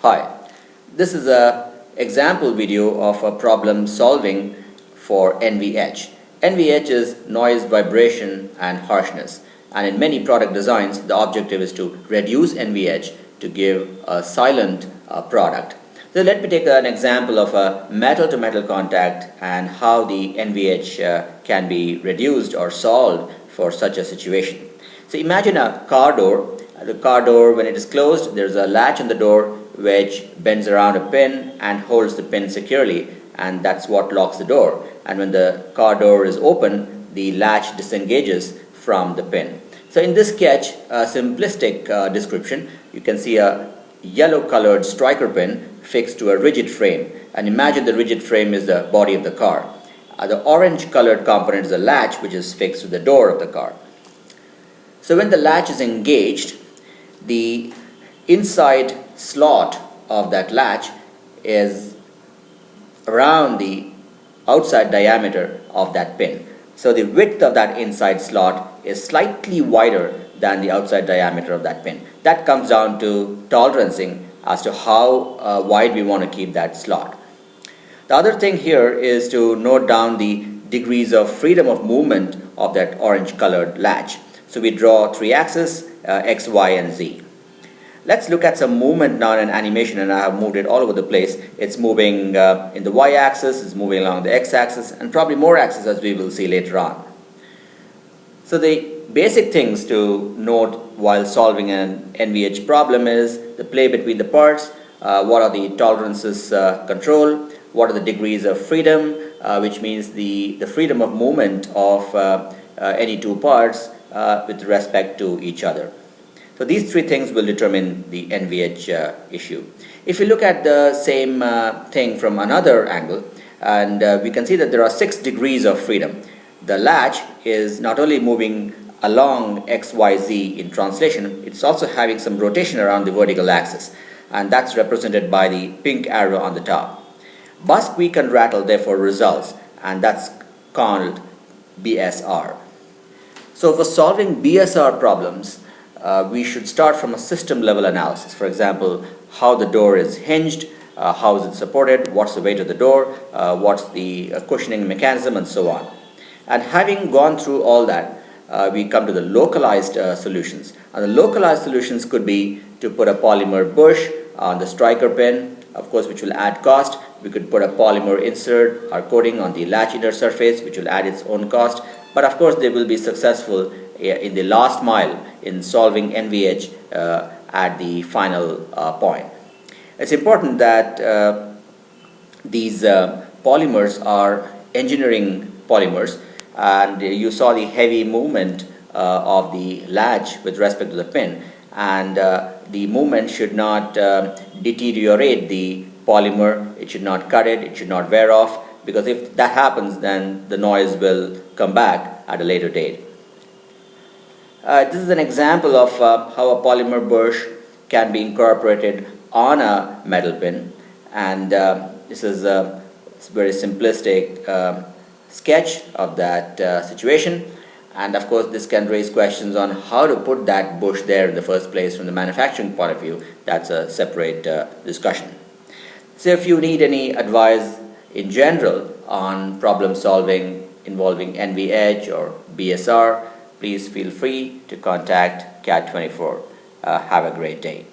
Hi, this is an example video of a problem solving for NVH. NVH is noise, vibration and harshness, and in many product designs the objective is to reduce NVH to give a silent product. So let me take an example of a metal to metal contact and how the NVH can be reduced or solved for such a situation. So imagine a car door. The car door, when it is closed, there is a latch on the door which bends around a pin and holds the pin securely, and that's what locks the door. And when the car door is open, the latch disengages from the pin. So in this sketch, a simplistic description, you can see a yellow colored striker pin fixed to a rigid frame, and imagine the rigid frame is the body of the car. The orange colored component is a latch which is fixed to the door of the car. So when the latch is engaged, the inside slot of that latch is around the outside diameter of that pin. So the width of that inside slot is slightly wider than the outside diameter of that pin. That comes down to tolerancing as to how wide we want to keep that slot. The other thing here is to note down the degrees of freedom of movement of that orange colored latch. So we draw three axes, X, Y and Z. Let's look at some movement now in animation, and I have moved it all over the place. It's moving in the Y axis, it's moving along the X axis, and probably more axes as we will see later on. So the basic things to note while solving an NVH problem is the play between the parts, what are the tolerances control, what are the degrees of freedom, which means the freedom of movement of any two parts with respect to each other. So these three things will determine the NVH issue. If you look at the same thing from another angle, and we can see that there are 6 degrees of freedom. The latch is not only moving along X, Y, Z in translation, it's also having some rotation around the vertical axis, and that's represented by the pink arrow on the top. Buzz, squeak and rattle therefore results, and that's called BSR. So for solving BSR problems, we should start from a system level analysis. For example, how the door is hinged, how is it supported, what's the weight of the door, what's the cushioning mechanism, and so on. And having gone through all that, we come to the localized solutions. And the localized solutions could be to put a polymer bush on the striker pin, of course, which will add cost. We could put a polymer insert or coating on the latch inner surface, which will add its own cost. But of course, they will be successful in the last mile in solving NVH at the final point. It's important that these polymers are engineering polymers, and you saw the heavy movement of the latch with respect to the pin, and the movement should not deteriorate the polymer. It should not cut it, it should not wear off, because if that happens, then the noise will come back at a later date. This is an example of how a polymer bush can be incorporated on a metal pin, and this is a very simplistic sketch of that situation. And of course, this can raise questions on how to put that bush there in the first place from the manufacturing point of view. That's a separate discussion. So if you need any advice in general on problem solving involving NVH or BSR, please feel free to contact kad24. Have a great day.